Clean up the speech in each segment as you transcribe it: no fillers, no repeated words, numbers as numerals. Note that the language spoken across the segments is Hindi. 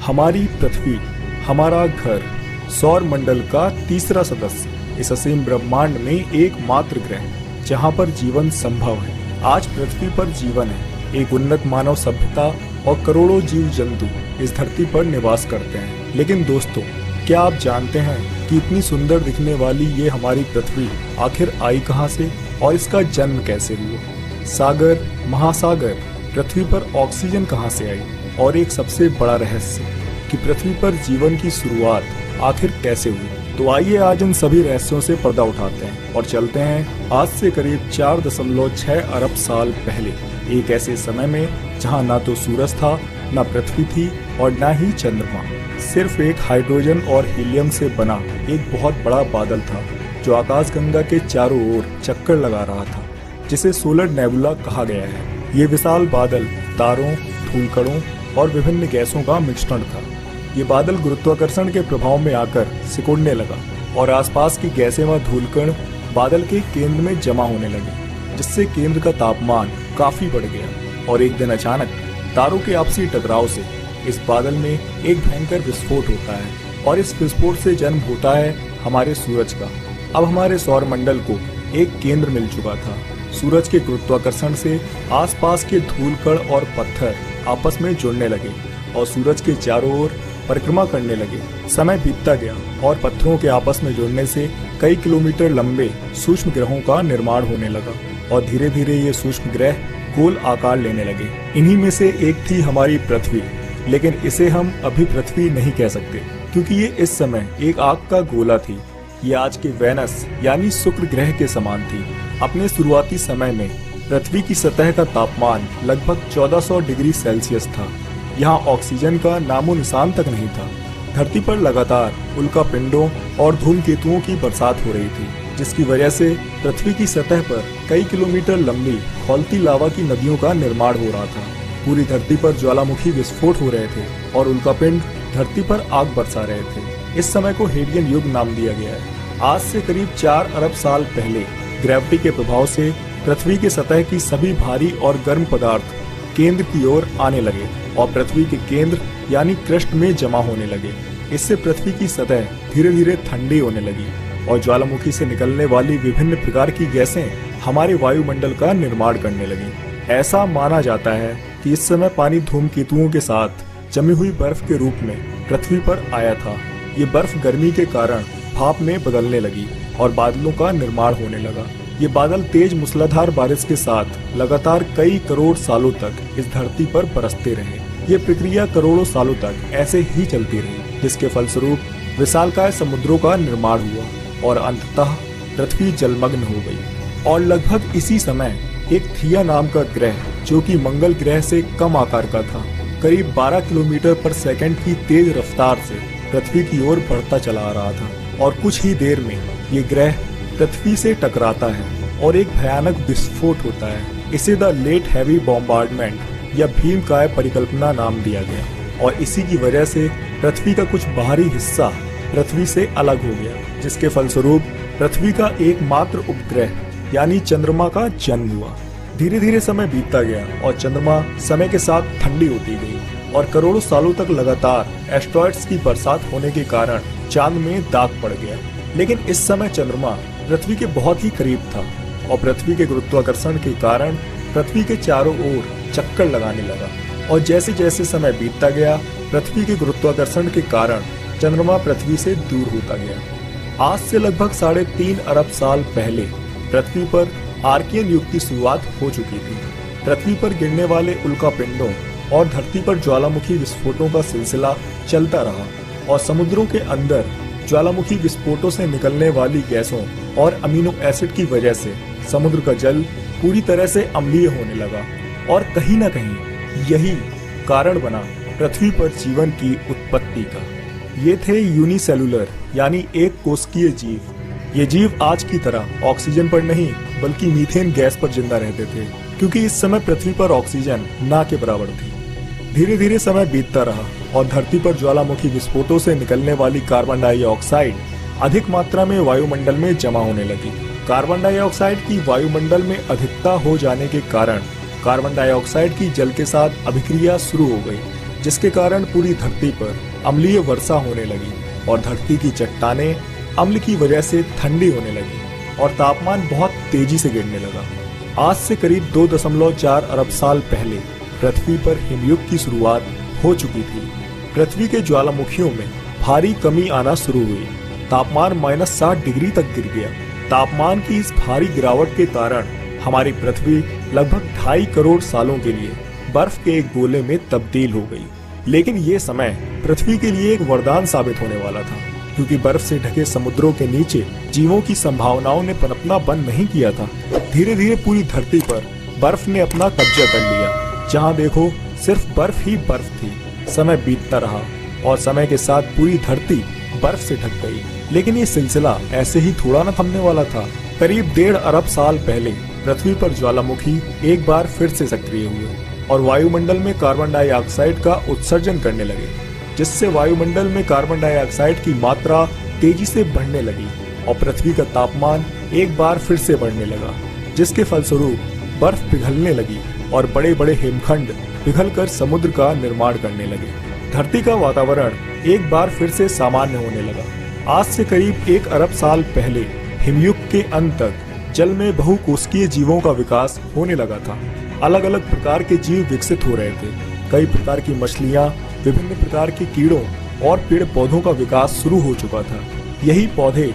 हमारी पृथ्वी, हमारा घर, सौर मंडल का तीसरा सदस्य, इस असीम ब्रह्मांड में एकमात्र ग्रह जहां पर जीवन संभव है। आज पृथ्वी पर जीवन है, एक उन्नत मानव सभ्यता और करोड़ों जीव जंतु इस धरती पर निवास करते हैं। लेकिन दोस्तों, क्या आप जानते हैं कि इतनी सुंदर दिखने वाली ये हमारी पृथ्वी आखिर आई कहां से और इसका जन्म कैसे हुआ? सागर, महासागर, पृथ्वी पर ऑक्सीजन कहां से आई और एक सबसे बड़ा रहस्य कि पृथ्वी पर जीवन की शुरुआत आखिर कैसे हुई। तो आइए आज इन सभी रहस्यों से पर्दा उठाते हैं और चलते हैं आज से करीब 4.6 अरब साल पहले, एक ऐसे समय में जहां ना तो सूरज था, ना पृथ्वी थी और ना ही चंद्रमा। सिर्फ एक हाइड्रोजन और हीलियम से बना एक बहुत बड़ा बादल था जो आकाशगंगा के चारों ओर चक्कर लगा रहा था, जिसे सोलर नेबुला कहा गया है। ये विशाल बादल तारों, धूलकणों और विभिन्न गैसों का मिश्रण था। ये बादल गुरुत्वाकर्षण के प्रभाव में आकर सिकुड़ने लगा और आसपास की गैसें व धूलकण बादल के केंद्र में जमा होने लगे, जिससे केंद्र का तापमान काफी बढ़ गया। और एक दिन अचानक तारों के आपसी टकराव से इस बादल में एक भयंकर विस्फोट होता है और इस विस्फोट से जन्म होता है हमारे सूरज का। अब हमारे सौर मंडल को एक केंद्र मिल चुका था। सूरज के गुरुत्वाकर्षण से आसपास के धूलकण और पत्थर आपस में जुड़ने लगे और सूरज के चारों ओर परिक्रमा करने लगे। समय बीतता गया और पत्थरों के आपस में जुड़ने से कई किलोमीटर लंबे सूक्ष्म ग्रहों का निर्माण होने लगा और धीरे धीरे ये सूक्ष्म ग्रह गोल आकार लेने लगे। इन्हीं में से एक थी हमारी पृथ्वी, लेकिन इसे हम अभी पृथ्वी नहीं कह सकते क्योंकि ये इस समय एक आग का गोला थी। ये आज के वेनस यानी शुक्र ग्रह के समान थी। अपने शुरुआती समय में पृथ्वी की सतह का तापमान लगभग 1400 डिग्री सेल्सियस था। यहाँ ऑक्सीजन का नामो निशान तक नहीं था। धरती पर लगातार उल्कापिंडों और धूमकेतुओं की बरसात हो रही थी, जिसकी वजह से पृथ्वी की सतह पर कई किलोमीटर लंबी खौलती लावा की नदियों का निर्माण हो रहा था। पूरी धरती पर ज्वालामुखी विस्फोट हो रहे थे और उल्कापिंड धरती पर आग बरसा रहे थे। इस समय को हेडियन युग नाम दिया गया है। आज से करीब 4 अरब साल पहले ग्रेविटी के प्रभाव से पृथ्वी के सतह की सभी भारी और गर्म पदार्थ केंद्र की ओर आने लगे और पृथ्वी के केंद्र यानी क्रस्ट में जमा होने लगे। इससे पृथ्वी की सतह धीरे धीरे ठंडी होने लगी और ज्वालामुखी से निकलने वाली विभिन्न प्रकार की गैसें हमारे वायुमंडल का निर्माण करने लगी। ऐसा माना जाता है कि इस समय पानी धूमकेतुओं के साथ जमी हुई बर्फ के रूप में पृथ्वी पर आया था। ये बर्फ गर्मी के कारण भाप में बदलने लगी और बादलों का निर्माण होने लगा। ये बादल तेज मूसलाधार बारिश के साथ लगातार कई करोड़ सालों तक इस धरती पर बरसते रहे। ये प्रक्रिया करोड़ों सालों तक ऐसे ही चलती रही, जिसके फलस्वरूप विशालकाय समुद्रों का निर्माण हुआ और अंततः पृथ्वी जलमग्न हो गई। और लगभग इसी समय एक थिया नाम का ग्रह, जो कि मंगल ग्रह से कम आकार का था, करीब 12 किलोमीटर पर सेकंड की तेज रफ्तार से पृथ्वी की ओर बढ़ता चला आ रहा था और कुछ ही देर में ये ग्रह पृथ्वी से टकराता है और एक भयानक विस्फोट होता है। इसे द लेट हैवी बॉम्बार्डमेंट या भीमकाय परिकल्पना नाम दिया गया और इसी की वजह से पृथ्वी का कुछ बाहरी हिस्सा पृथ्वी से अलग हो गया, जिसके फलस्वरूप पृथ्वी का एकमात्र उपग्रह यानी चंद्रमा का जन्म हुआ। धीरे धीरे समय बीतता गया और चंद्रमा समय के साथ ठंडी होती गई और करोड़ों सालों तक लगातार एस्ट्रॉइड्स की बरसात होने के कारण चांद में दाग पड़ गया। लेकिन इस समय चंद्रमा पृथ्वी के बहुत ही करीब था और पृथ्वी के गुरुत्वाकर्षण के कारण पृथ्वी के चारों ओर चक्कर लगाने लगा और जैसे जैसे समय बीतता गया, पृथ्वी के गुरुत्वाकर्षण के कारण चंद्रमा पृथ्वी से दूर होता गया। आज से लगभग 3.5 अरब साल पहले पृथ्वी पर आर्कियन युग की शुरुआत हो चुकी थी। पृथ्वी पर गिरने वाले उल्कापिंडों और धरती पर ज्वालामुखी विस्फोटों का सिलसिला चलता रहा और समुद्रों के अंदर ज्वालामुखी विस्फोटों से निकलने वाली गैसों और अमीनो एसिड की वजह से समुद्र का जल पूरी तरह से अम्लीय होने लगा और कहीं न कहीं यही कारण बना पृथ्वी पर जीवन की उत्पत्ति का। ये थे यूनिसेलुलर यानी एक कोशिकीय जीव। ये जीव आज की तरह ऑक्सीजन पर नहीं बल्कि मीथेन गैस पर जिंदा रहते थे, क्योंकि इस समय पृथ्वी पर ऑक्सीजन ना के बराबर थी। धीरे धीरे समय बीतता रहा और धरती पर ज्वालामुखी विस्फोटों से निकलने वाली कार्बन डाइऑक्साइड अधिक मात्रा में वायुमंडल में जमा होने लगी। कार्बन डाइऑक्साइड की वायुमंडल में अधिकता हो जाने के कारण कार्बन डाइऑक्साइड की जल के साथ अभिक्रिया शुरू हो गई जिसके कारण पूरी धरती पर अम्लीय वर्षा होने लगी और धरती की चट्टानें अम्ल की वजह से ठंडी होने लगी और तापमान बहुत तेजी से गिरने लगा। आज से करीब 2.4 अरब साल पहले पृथ्वी पर हिमयुग की शुरुआत हो चुकी थी। पृथ्वी के ज्वालामुखियों में भारी कमी आना शुरू हुई। तापमान -60 डिग्री तक गिर गया। तापमान की इस भारी गिरावट के कारण हमारी पृथ्वी लगभग 2.5 करोड़ सालों के लिए बर्फ के एक गोले में तब्दील हो गई। लेकिन ये समय पृथ्वी के लिए एक वरदान साबित होने वाला था, क्योंकि बर्फ से ढके समुद्रों के नीचे जीवों की संभावनाओं ने पनपना बंद नहीं किया था। धीरे धीरे पूरी धरती पर बर्फ ने अपना कब्जा कर लिया। जहाँ देखो सिर्फ बर्फ ही बर्फ थी। समय बीतता रहा और समय के साथ पूरी धरती बर्फ से ढक गई। लेकिन ये सिलसिला ऐसे ही थोड़ा न थमने वाला था। करीब 1.5 अरब साल पहले पृथ्वी पर ज्वालामुखी एक बार फिर से सक्रिय हुए और वायुमंडल में कार्बन डाइऑक्साइड का उत्सर्जन करने लगे, जिससे वायुमंडल में कार्बन डाइऑक्साइड की मात्रा तेजी से बढ़ने लगी और पृथ्वी का तापमान एक बार फिर से बढ़ने लगा, जिसके फलस्वरूप बर्फ पिघलने लगी और बड़े बड़े हिमखंड पिघलकर समुद्र का निर्माण करने लगे। धरती का वातावरण एक बार फिर से सामान्य होने लगा। आज से करीब 1 अरब साल पहले हिमयुग के अंत तक जल में बहुकोशिकीय जीवों का विकास होने लगा था। अलग अलग प्रकार के जीव विकसित हो रहे थे। कई प्रकार की मछलियां, विभिन्न प्रकार के कीड़ों और पेड़ पौधों का विकास शुरू हो चुका था। यही पौधे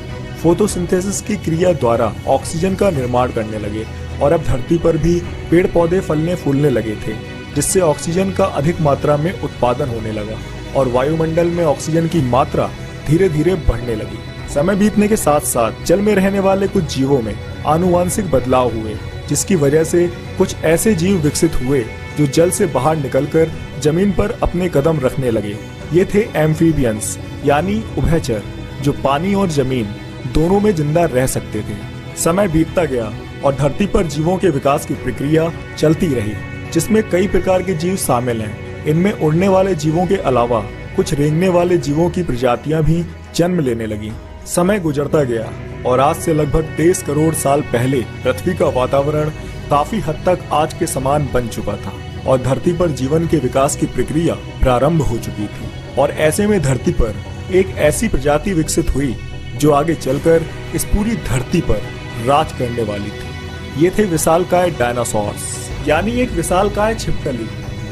फोटोसिंथेसिस की क्रिया द्वारा ऑक्सीजन का निर्माण करने लगे और अब धरती पर भी पेड़ पौधे फलने फूलने लगे थे, जिससे ऑक्सीजन का अधिक मात्रा में उत्पादन होने लगा और वायुमंडल में ऑक्सीजन की मात्रा धीरे धीरे बढ़ने लगी। समय बीतने के साथ साथ जल में रहने वाले कुछ जीवों में आनुवांशिक बदलाव हुए, जिसकी वजह से कुछ ऐसे जीव विकसित हुए जो जल से बाहर निकलकर जमीन पर अपने कदम रखने लगे। ये थे एम्फीबियंस, यानी उभयचर, जो पानी और जमीन दोनों में जिंदा रह सकते थे। समय बीतता गया और धरती पर जीवों के विकास की प्रक्रिया चलती रही, जिसमें कई प्रकार के जीव शामिल हैं। इनमें उड़ने वाले जीवों के अलावा कुछ रेंगने वाले जीवों की प्रजातियां भी जन्म लेने लगी। समय गुजरता गया और आज से लगभग 23 करोड़ साल पहले पृथ्वी का वातावरण काफी हद तक आज के समान बन चुका था और धरती पर जीवन के विकास की प्रक्रिया प्रारंभ हो चुकी थी। और ऐसे में धरती पर एक ऐसी प्रजाति विकसित हुई जो आगे चलकर इस पूरी धरती पर राज करने वाली थी। ये थे विशालकाय डायनासोर्स, यानी एक विशालकाय छिपकली।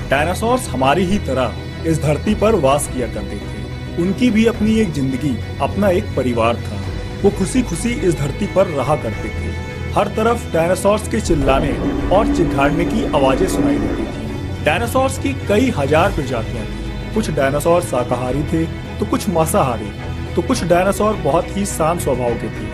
डायनासोर्स हमारी ही तरह इस धरती पर वास किया करते थे। उनकी भी अपनी एक जिंदगी, अपना एक परिवार था। वो खुशी खुशी इस धरती पर रहा करते थे। हर तरफ डायनासोर्स के चिल्लाने और चिल्लाने की आवाजें सुनाई देती थी। डायनासोर्स की कई हजार प्रजातियां थी। कुछ डायनासोर शाकाहारी थे तो कुछ मांसाहारी, तो कुछ डायनासोर बहुत ही शांत स्वभाव के थे,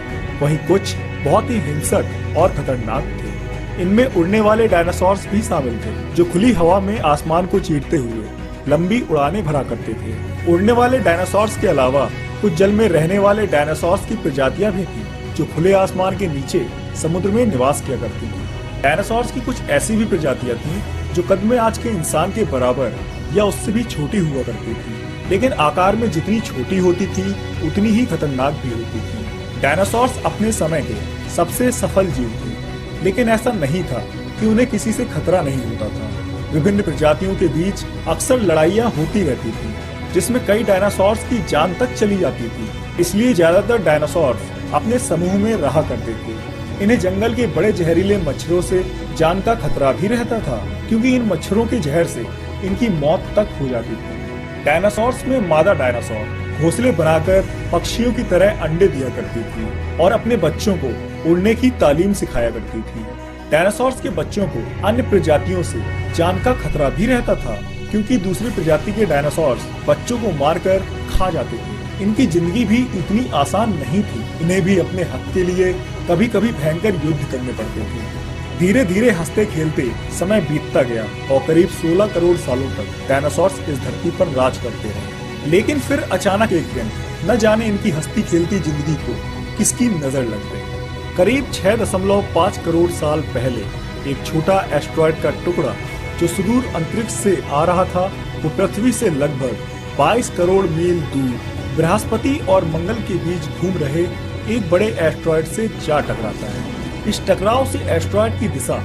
वहीं कुछ बहुत ही हिंसक और खतरनाक थे। इनमें उड़ने वाले डायनासोर्स भी शामिल थे, जो खुली हवा में आसमान को चीरते हुए लंबी उड़ानें भरा करते थे। उड़ने वाले डायनासोर्स के अलावा कुछ जल में रहने वाले डायनासोर्स की प्रजातियां भी थी, जो खुले आसमान के नीचे समुद्र में निवास किया करती थी। डायनासोर्स की कुछ ऐसी भी प्रजातियां थी जो कद में आज के इंसान के बराबर या उससे भी छोटी हुआ करती थी, लेकिन आकार में जितनी छोटी होती थी उतनी ही खतरनाक भी होती थी। डायनासोर्स अपने समय के सबसे सफल जीव थे, लेकिन ऐसा नहीं था कि उन्हें किसी से खतरा नहीं होता था। विभिन्न प्रजातियों के बीच अक्सर लड़ाइयाँ होती रहती थी, जिसमें कई डायनासोर्स की जान तक चली जाती थी। इसलिए ज्यादातर डायनासोर्स अपने समूह में रहा करते थे। इन्हें जंगल के बड़े जहरीले मच्छरों से जान का खतरा भी रहता था, क्योंकि इन मच्छरों के जहर से इनकी मौत तक हो जाती थी। डायनासोर्स में मादा डायनासोर घोंसले बनाकर पक्षियों की तरह अंडे दिया करती थी और अपने बच्चों को उड़ने की तालीम सिखाया करती थी। डायनासोर्स के बच्चों को अन्य प्रजातियों से जान का खतरा भी रहता था, क्योंकि दूसरी प्रजाति के डायनासोर्स बच्चों को मारकर खा जाते थे। इनकी जिंदगी भी इतनी आसान नहीं थी। इन्हें भी अपने हक के लिए कभी कभी भयंकर युद्ध करने पड़ते थे। धीरे धीरे हंसते खेलते समय बीतता गया और करीब 16 करोड़ सालों तक डायनासोर्स इस धरती पर राज करते रहे। लेकिन फिर अचानक एक दिन न जाने इनकी हंसती खेलती जिंदगी को किसकी नजर लग गई। करीब 6.5 करोड़ साल पहले एक छोटा एस्ट्रॉयड का टुकड़ा जो सुदूर अंतरिक्ष से आ रहा था, वो पृथ्वी से लगभग 22 करोड़ मील दूर बृहस्पति और मंगल के बीच घूम रहे एक बड़े एस्ट्रॉयड से जा टकराता है। इस टकराव से एस्ट्रॉयड की दिशा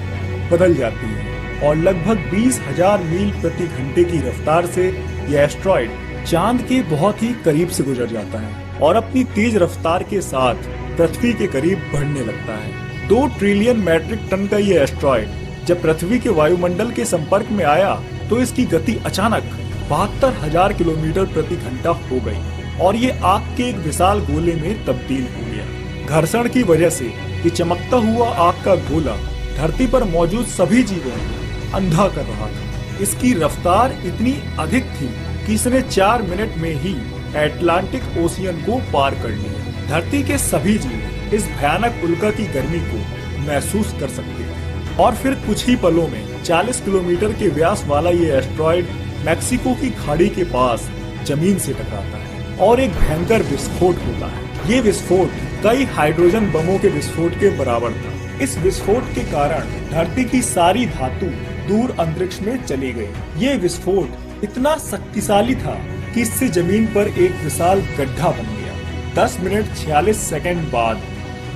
बदल जाती है और लगभग 20,000 मील प्रति घंटे की रफ्तार से यह एस्ट्रॉइड चांद के बहुत ही करीब से गुजर जाता है और अपनी तेज रफ्तार के साथ पृथ्वी के करीब बढ़ने लगता है। 2 ट्रिलियन मैट्रिक टन का यह एस्ट्रॉइड जब पृथ्वी के वायुमंडल के संपर्क में आया तो इसकी गति अचानक 72,000 किलोमीटर प्रति घंटा हो गई और ये आग के एक विशाल गोले में तब्दील हो गया। घर्षण की वजह से ये चमकता हुआ आग का गोला धरती पर मौजूद सभी जीवों को अंधा कर रहा था। इसकी रफ्तार इतनी अधिक थी कि इसने 4 मिनट में ही अटलांटिक ओशियन को पार कर लिया। धरती के सभी जीव इस भयानक उल्का की गर्मी को महसूस कर सकते थे और फिर कुछ ही पलों में 40 किलोमीटर के व्यास वाला ये एस्ट्रॉइड मैक्सिको की खाड़ी के पास जमीन से टकराता है और एक भयंकर विस्फोट होता है। ये विस्फोट कई हाइड्रोजन बमों के विस्फोट के बराबर था। इस विस्फोट के कारण धरती की सारी धातु दूर अंतरिक्ष में चली गई। ये विस्फोट इतना शक्तिशाली था कि इससे जमीन पर एक विशाल गड्ढा बन गया। 10 मिनट 46 सेकंड बाद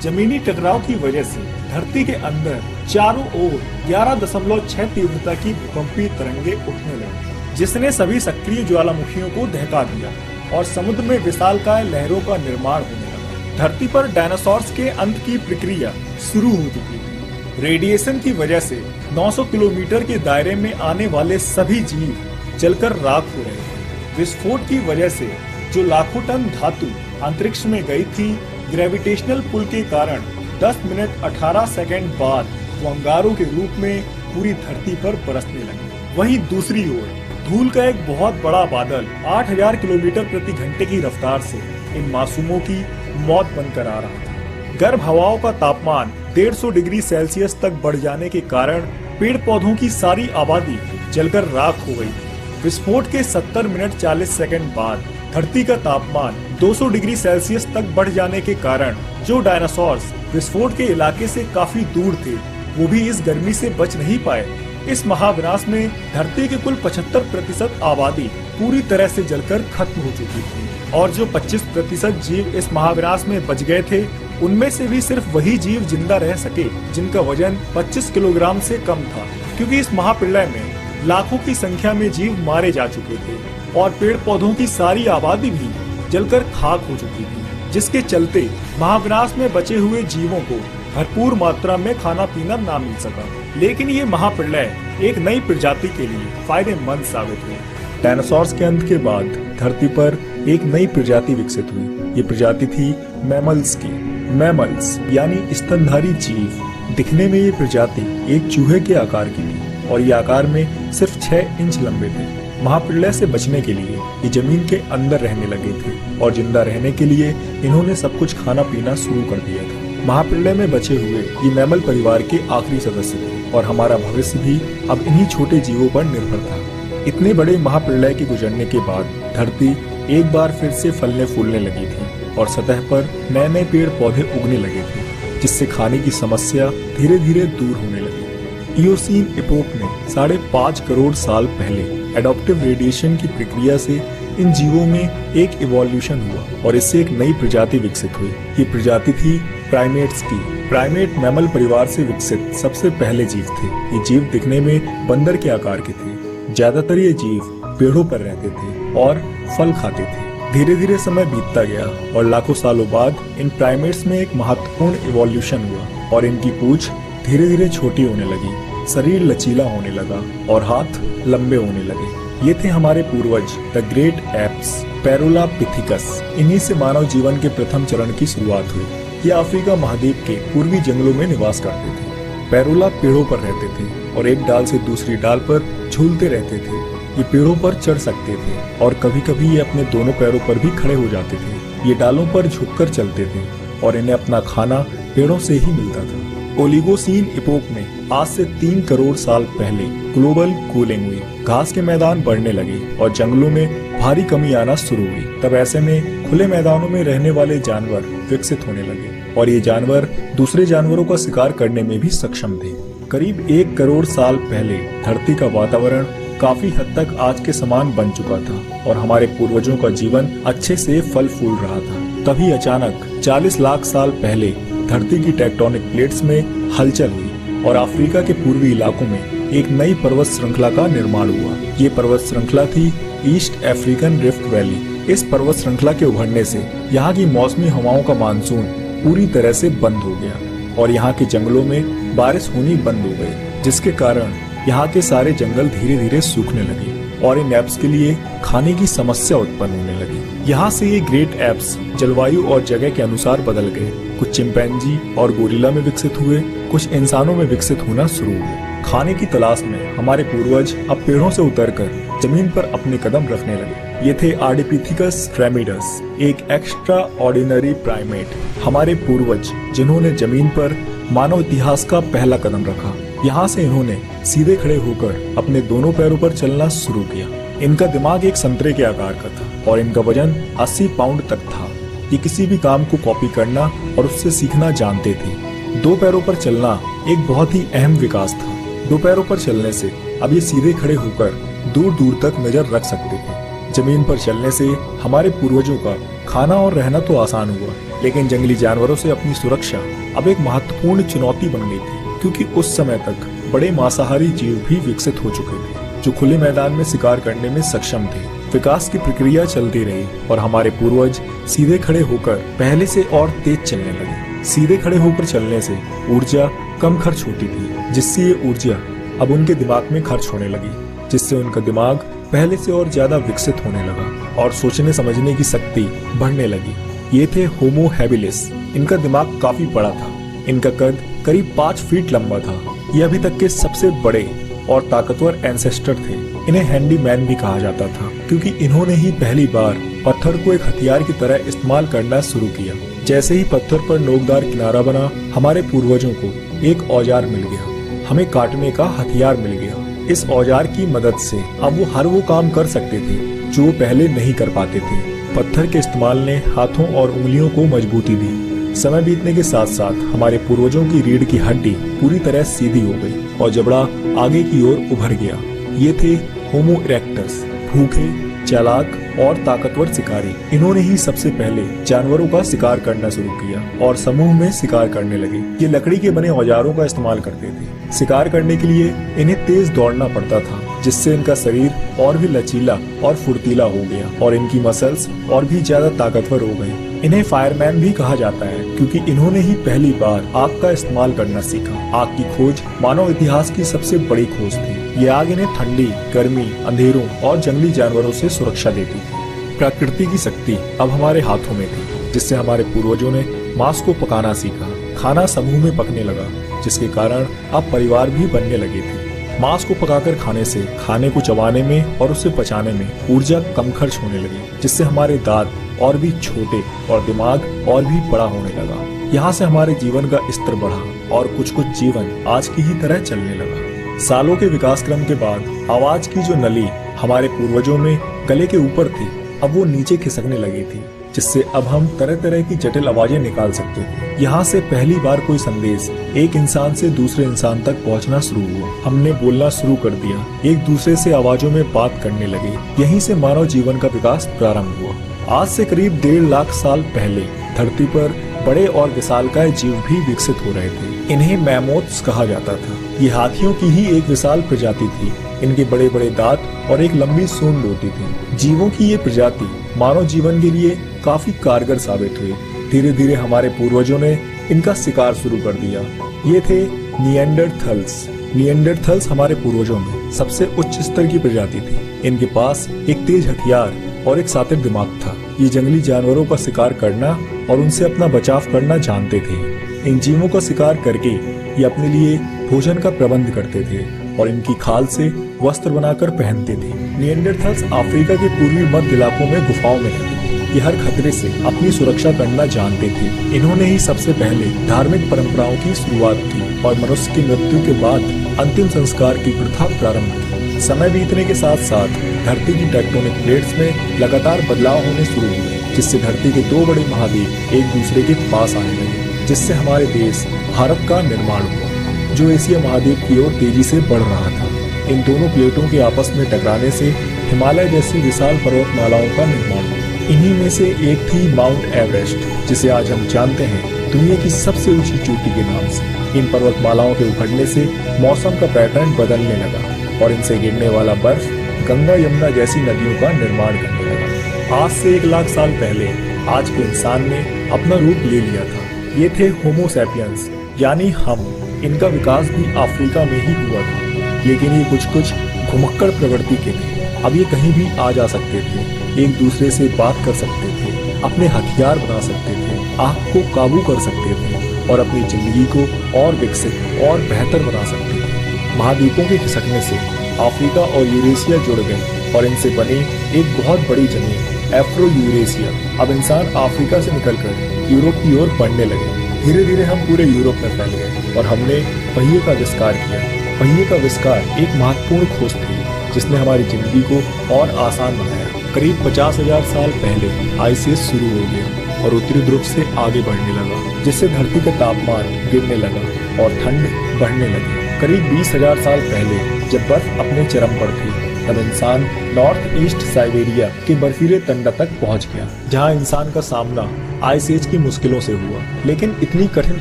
जमीनी टकराव की वजह से धरती के अंदर चारों ओर 11.6 तीव्रता की भूकंपीय तरंगे उठने लगी, जिसने सभी सक्रिय ज्वालामुखियों को दहका दिया और समुद्र में विशालकाय लहरों का निर्माण होने लगा। धरती पर डायनासोर्स के अंत की प्रक्रिया शुरू हो चुकी थी। रेडिएशन की वजह से 900 किलोमीटर के दायरे में आने वाले सभी जीव जलकर राख हो रहे थे। विस्फोट की वजह से जो लाखों टन धातु अंतरिक्ष में गई थी, ग्रेविटेशनल पुल के कारण 10 मिनट 18 सेकंड बाद वो अंगारों के रूप में पूरी धरती पर बरसने लगी। वहीं दूसरी ओर धूल का एक बहुत बड़ा बादल 8000 किलोमीटर प्रति घंटे की रफ्तार से इन मासूमों की मौत बनकर आ रहा था। गर्म हवाओं का तापमान 150 डिग्री सेल्सियस तक बढ़ जाने के कारण पेड़ पौधों की सारी आबादी जलकर राख हो गई थी। विस्फोट के 70 मिनट 40 सेकंड बाद धरती का तापमान 200 डिग्री सेल्सियस तक बढ़ जाने के कारण जो डायनासोर्स विस्फोट के इलाके से काफी दूर थे, वो भी इस गर्मी से बच नहीं पाए। इस महाविनाश में धरती के कुल 75% आबादी पूरी तरह से जलकर खत्म हो चुकी थी और जो 25% जीव इस महाविनाश में बच गए थे, उनमें से भी सिर्फ वही जीव जिंदा रह सके जिनका वजन 25 किलोग्राम से कम था, क्योंकि इस महाप्रलय में लाखों की संख्या में जीव मारे जा चुके थे और पेड़ पौधों की सारी आबादी भी जलकर खाक हो चुकी थी, जिसके चलते महाविनाश में बचे हुए जीवों को भरपूर मात्रा में खाना पीना ना मिल सका। लेकिन ये महाप्रलय एक नई प्रजाति के लिए फायदेमंद साबित हुई। डायनासोर्स के अंत के बाद धरती पर एक नई प्रजाति विकसित हुई। ये प्रजाति थी मैमल्स की। मैमल्स यानी स्तनधारी जीव। दिखने में ये प्रजाति एक चूहे के आकार की थी और ये आकार में सिर्फ 6 इंच लंबे थे। महाप्रलय से बचने के लिए ये जमीन के अंदर रहने लगे थे और जिंदा रहने के लिए इन्होंने सब कुछ खाना पीना शुरू कर दिया था। महाप्रलय में बचे हुए ये मैमल परिवार के आखिरी सदस्य थे और हमारा भविष्य भी अब इन्हीं छोटे जीवों पर निर्भर था। इतने बड़े महाप्रलय के गुजरने के बाद धरती एक बार फिर से फलने फूलने लगी थी और सतह पर नए नए पेड़ पौधे उगने लगे थे, जिससे खाने की समस्या धीरे धीरे दूर होने लगी। इयोसीन इपोक में 5.5 करोड़ साल पहले एडॉप्टिव रेडिएशन की प्रक्रिया से इन जीवों में एक इवोल्यूशन हुआ और इससे एक नई प्रजाति विकसित हुई। ये प्रजाति थी प्राइमेट्स की। प्राइमेट मैमल परिवार से विकसित सबसे पहले जीव थे। ये जीव दिखने में बंदर के आकार के थे। ज्यादातर ये जीव पेड़ों पर रहते थे और फल खाते थे। धीरे धीरे समय बीतता गया और लाखों सालों बाद इन प्राइमेट्स में एक महत्वपूर्ण इवोल्यूशन हुआ और इनकी पूंछ धीरे धीरे छोटी होने लगी, शरीर लचीला होने लगा और हाथ लंबे होने लगे। ये थे हमारे पूर्वज द ग्रेट एप्स, पैरोलापिथिकस। इन्हीं से मानव जीवन के प्रथम चरण की शुरुआत हुई। ये अफ्रीका महाद्वीप के पूर्वी जंगलों में निवास करते थे। पैरोला पेड़ों पर रहते थे और एक डाल से दूसरी डाल पर झूलते रहते थे। ये पेड़ों पर चढ़ सकते थे और कभी कभी ये अपने दोनों पैरों पर भी खड़े हो जाते थे। ये डालों पर झुककर चलते थे और इन्हें अपना खाना पेड़ों से ही मिलता था। ओलिगोसीन इपोक में आज से 3 करोड़ साल पहले ग्लोबल कूलिंग हुई। घास के मैदान बढ़ने लगे और जंगलों में भारी कमी आना शुरू हुई। तब ऐसे में खुले मैदानों में रहने वाले जानवर विकसित होने लगे और ये जानवर दूसरे जानवरों का शिकार करने में भी सक्षम थे। करीब 1 करोड़ साल पहले धरती का वातावरण काफी हद तक आज के समान बन चुका था और हमारे पूर्वजों का जीवन अच्छे से फल फूल रहा था। तभी अचानक 40 लाख साल पहले धरती की टेक्टोनिक प्लेट्स में हलचल हुई और अफ्रीका के पूर्वी इलाकों में एक नई पर्वत श्रृंखला का निर्माण हुआ। ये पर्वत श्रृंखला थी ईस्ट अफ्रीकन रिफ्ट वैली। इस पर्वत श्रृंखला के उभरने से यहाँ की मौसमी हवाओं का मानसून पूरी तरह से बंद हो गया और यहाँ के जंगलों में बारिश होनी बंद हो गई, जिसके कारण यहाँ के सारे जंगल धीरे धीरे सूखने लगे और इन एप्स के लिए खाने की समस्या उत्पन्न होने लगी। यहाँ से ये ग्रेट एप्स जलवायु और जगह के अनुसार बदल गए। कुछ चिंपैंजी और गोरिल्ला में विकसित हुए, कुछ इंसानों में विकसित होना शुरू हुए। खाने की तलाश में हमारे पूर्वज अब पेड़ों से उतरकर जमीन पर अपने कदम रखने लगे। ये थे आर्डिपिथिकस ट्रेमिडस, एक एक्स्ट्रा ऑर्डिनरी प्राइमेट, हमारे पूर्वज जिन्होंने जमीन पर मानव इतिहास का पहला कदम रखा। यहाँ से इन्होंने सीधे खड़े होकर अपने दोनों पैरों पर चलना शुरू किया। इनका दिमाग एक संतरे के आकार का था और इनका वजन 80 पाउंड तक था। ये किसी भी काम को कॉपी करना और उससे सीखना जानते थे। दो पैरों पर चलना एक बहुत ही अहम विकास था। दो पैरों पर चलने से अब ये सीधे खड़े होकर दूर दूर तक नजर रख सकते थे। जमीन पर चलने से हमारे पूर्वजों का खाना और रहना तो आसान हुआ, लेकिन जंगली जानवरों से अपनी सुरक्षा अब एक महत्वपूर्ण चुनौती बन गई थी, क्योंकि उस समय तक बड़े मांसाहारी जीव भी विकसित हो चुके थे जो खुले मैदान में शिकार करने में सक्षम थे। विकास की प्रक्रिया चलती रही और हमारे पूर्वज सीधे खड़े होकर पहले से और तेज चलने लगे। सीधे खड़े होकर चलने से ऊर्जा कम खर्च होती थी, जिससे ये ऊर्जा अब उनके दिमाग में खर्च होने लगी, जिससे उनका दिमाग पहले से और ज्यादा विकसित होने लगा और सोचने समझने की शक्ति बढ़ने लगी। ये थे होमो हैबिलिस। इनका दिमाग काफी बड़ा था। इनका कद करीब 5 फीट लंबा था। ये अभी तक के सबसे बड़े और ताकतवर एंसेस्टर थे। इन्हें हैंडीमैन भी कहा जाता था, क्योंकि इन्होंने ही पहली बार पत्थर को एक हथियार की तरह इस्तेमाल करना शुरू किया। जैसे ही पत्थर पर नोकदार किनारा बना, हमारे पूर्वजों को एक औजार मिल गया। हमें काटने का हथियार मिल गया। इस औजार की मदद से अब वो हर वो काम कर सकते थे जो वो पहले नहीं कर पाते थे। पत्थर के इस्तेमाल ने हाथों और उंगलियों को मजबूती दी। समय बीतने के साथ साथ हमारे पूर्वजों की रीढ़ की हड्डी पूरी तरह सीधी हो गई और जबड़ा आगे की ओर उभर गया। ये थे होमो इरेक्टस, भूखे, चालाक और ताकतवर शिकारी। इन्होंने ही सबसे पहले जानवरों का शिकार करना शुरू किया और समूह में शिकार करने लगे। ये लकड़ी के बने औजारों का इस्तेमाल करते थे। शिकार करने के लिए इन्हें तेज दौड़ना पड़ता था, जिससे इनका शरीर और भी लचीला और फुर्तीला हो गया और इनकी मसल्स और भी ज्यादा ताकतवर हो गई। इन्हें फायरमैन भी कहा जाता है, क्योंकि इन्होंने ही पहली बार आग का इस्तेमाल करना सीखा। आग की खोज मानव इतिहास की सबसे बड़ी खोज थी। ये आग इन्हें ठंडी, गर्मी, अंधेरों और जंगली जानवरों से सुरक्षा देती थी। प्रकृति की शक्ति अब हमारे हाथों में थी, जिससे हमारे पूर्वजों ने मांस को पकाना सीखा। खाना समूह में पकने लगा, जिसके कारण अब परिवार भी बनने लगे थे। मांस को पकाकर खाने से खाने को चबाने में और उसे पचाने में ऊर्जा कम खर्च होने लगी, जिससे हमारे दांत और भी छोटे और दिमाग और भी बड़ा होने लगा। यहाँ से हमारे जीवन का स्तर बढ़ा और कुछ कुछ जीवन आज की ही तरह चलने लगा। सालों के विकास क्रम के बाद आवाज की जो नली हमारे पूर्वजों में गले के ऊपर थी, अब वो नीचे खिसकने लगी थी, जिससे अब हम तरह तरह की जटिल आवाजें निकाल सकते थे। यहाँ से पहली बार कोई संदेश एक इंसान से दूसरे इंसान तक पहुँचना शुरू हुआ। हमने बोलना शुरू कर दिया, एक दूसरे से आवाजों में बात करने लगे। यहीं से मानव जीवन का विकास प्रारंभ हुआ। आज से करीब 1.5 लाख साल पहले धरती पर बड़े और विशालकाय जीव भी विकसित हो रहे थे। इन्हें मैमोथ्स कहा जाता था। ये हाथियों की ही एक विशाल प्रजाति थी। इनके बड़े बड़े दांत और एक लंबी सूंड होती थी। जीवों की ये प्रजाति मानव जीवन के लिए काफी कारगर साबित हुई। धीरे धीरे हमारे पूर्वजों ने इनका शिकार शुरू कर दिया। ये थे निएंडरथल्स। निएंडरथल्स हमारे पूर्वजों में सबसे उच्च स्तर की प्रजाति थी। इनके पास एक तेज हथियार और एक शातिर दिमाग था। ये जंगली जानवरों का शिकार करना और उनसे अपना बचाव करना जानते थे। इन जीवों का शिकार करके ये अपने लिए भोजन का प्रबंध करते थे और इनकी खाल से वस्त्र बनाकर पहनते थे। निएंडरथल्स अफ्रीका के पूर्वी मध्य इलाकों में गुफाओं में रहते थे। ये हर खतरे से अपनी सुरक्षा करना जानते थे। इन्होंने ही सबसे पहले धार्मिक परंपराओं की शुरुआत की और मनुष्य की मृत्यु के बाद अंतिम संस्कार की प्रथा प्रारंभ की। समय बीतने के साथ साथ धरती की टेक्टोनिक प्लेट्स में लगातार बदलाव होने शुरू हुए, जिससे धरती के 2 बड़े महाद्वीप एक दूसरे के पास आने लगे, जिससे हमारे देश भारत का निर्माण हुआ, जो एशिया महाद्वीप की ओर तेजी से बढ़ रहा था। इन दोनों प्लेटों के आपस में टकराने से हिमालय जैसी विशाल पर्वतमालाओं का निर्माण हुआ। इन्हीं में से एक थी माउंट एवरेस्ट, जिसे आज हम जानते हैं दुनिया की सबसे ऊंची चोटी के नाम से। इन पर्वतमालाओं के उखड़ने से मौसम का पैटर्न बदलने लगा और इनसे गिरने वाला बर्फ गंगा यमुना जैसी नदियों का निर्माण करने लगा। आज से 1 लाख साल पहले आज के इंसान ने अपना रूप ले लिया था। ये थे होमो सैपियंस यानी हम। इनका विकास भी अफ्रीका में ही हुआ था, लेकिन ये कुछ घुमक्कड़ प्रवृत्ति के थे। अब ये कहीं भी आ जा सकते थे, एक दूसरे से बात कर सकते थे, अपने हथियार बना सकते थे, आग को काबू कर सकते थे और अपनी जिंदगी को और विकसित और बेहतर बना सकते थे। महाद्वीपों के खिसकने से अफ्रीका और यूरेशिया जुड़ गए और इनसे बनी एक बहुत बड़ी जमीन एफ्रो यूरेशिया। अब इंसान अफ्रीका से निकलकर यूरोप की ओर बढ़ने लगे। धीरे धीरे हम पूरे यूरोप में फैल गए और हमने पहिए का आविष्कार किया। पहिए का आविष्कार एक महत्वपूर्ण खोज थी जिसने हमारी जिंदगी को और आसान बनाया। करीब 50,000 साल पहले आइस एज शुरू हो गया और उत्तरी ध्रुव से आगे बढ़ने लगा, जिससे धरती का तापमान गिरने लगा और ठंड बढ़ने लगी। करीब 20,000 साल पहले जब बर्फ अपने चरम पर थी, तब इंसान नॉर्थ ईस्ट साइबेरिया के बर्फीले तंडा तक पहुंच गया, जहां इंसान का सामना आइस एज की मुश्किलों से हुआ। लेकिन इतनी कठिन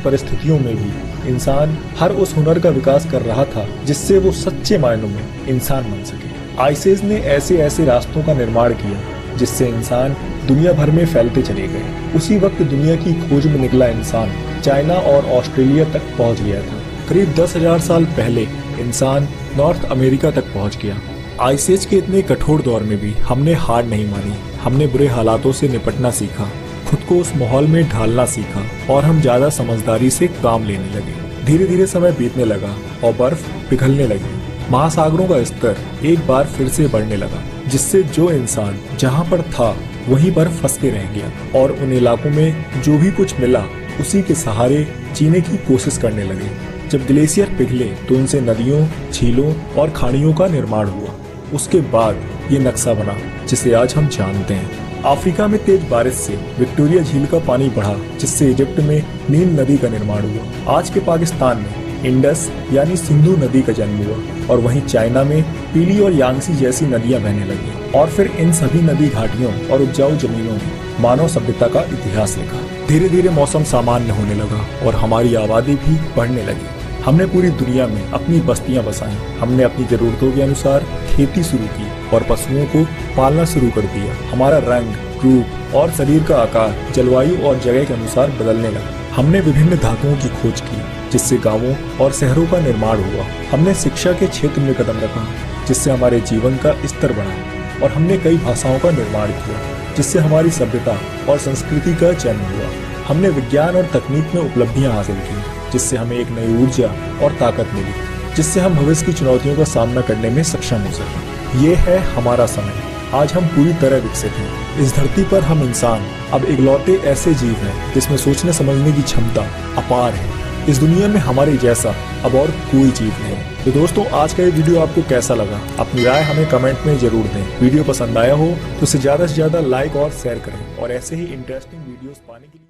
परिस्थितियों में भी इंसान हर उस हुनर का विकास कर रहा था जिससे वो सच्चे मायनों में इंसान बन सके। आइस एज ने ऐसे रास्तों का निर्माण किया जिससे इंसान दुनिया भर में फैलते चले गए। उसी वक्त दुनिया की खोज में निकला इंसान चाइना और ऑस्ट्रेलिया तक पहुंच गया था। करीब 10,000 साल पहले इंसान नॉर्थ अमेरिका तक पहुंच गया। आइस एज के इतने कठोर दौर में भी हमने हार नहीं मानी। हमने बुरे हालातों से निपटना सीखा, खुद को उस माहौल में ढालना सीखा और हम ज्यादा समझदारी से काम लेने लगे। धीरे धीरे समय बीतने लगा और बर्फ पिघलने लगी। महासागरों का स्तर एक बार फिर से बढ़ने लगा, जिससे जो इंसान जहां पर था वहीं पर फंस के रह गया और उन इलाकों में जो भी कुछ मिला उसी के सहारे जीने की कोशिश करने लगे। जब ग्लेशियर पिघले तो उनसे नदियों, झीलों और खाड़ियों का निर्माण हुआ। उसके बाद ये नक्शा बना जिसे आज हम जानते हैं। अफ्रीका में तेज बारिश से विक्टोरिया झील का पानी बढ़ा, जिससे इजिप्ट में नील नदी का निर्माण हुआ। आज के पाकिस्तान में इंडस यानी सिंधु नदी का जन्म हुआ और वहीं चाइना में पीली और यांगसी जैसी नदियां बहने लगी। और फिर इन सभी नदी घाटियों और उपजाऊ जमीनों ने मानव सभ्यता का इतिहास लिखा। धीरे धीरे मौसम सामान्य होने लगा और हमारी आबादी भी बढ़ने लगी। हमने पूरी दुनिया में अपनी बस्तियां बसाई। हमने अपनी जरूरतों के अनुसार खेती शुरू की और पशुओं को पालना शुरू कर दिया। हमारा रंग, रूप और शरीर का आकार जलवायु और जगह के अनुसार बदलने लगा। हमने विभिन्न धातुओं की खोज की, जिससे गांवों और शहरों का निर्माण हुआ। हमने शिक्षा के क्षेत्र में कदम रखा, जिससे हमारे जीवन का स्तर बढ़ा और हमने कई भाषाओं का निर्माण किया, जिससे हमारी सभ्यता और संस्कृति का जन्म हुआ। हमने विज्ञान और तकनीक में उपलब्धियां हासिल की, जिससे हमें एक नई ऊर्जा और ताकत मिली, जिससे हम भविष्य की चुनौतियों का सामना करने में सक्षम हो सकें। ये है हमारा समय। आज हम पूरी तरह विकसित हैं। इस धरती पर हम इंसान अब इकलौते ऐसे जीव हैं जिसमें सोचने समझने की क्षमता अपार है। इस दुनिया में हमारे जैसा अब और कोई जीव नहीं। तो दोस्तों, आज का ये वीडियो आपको कैसा लगा? अपनी राय हमें कमेंट में जरूर दें। वीडियो पसंद आया हो तो इसे ज्यादा से ज्यादा लाइक और शेयर करें और ऐसे ही इंटरेस्टिंग वीडियोस पाने के लिए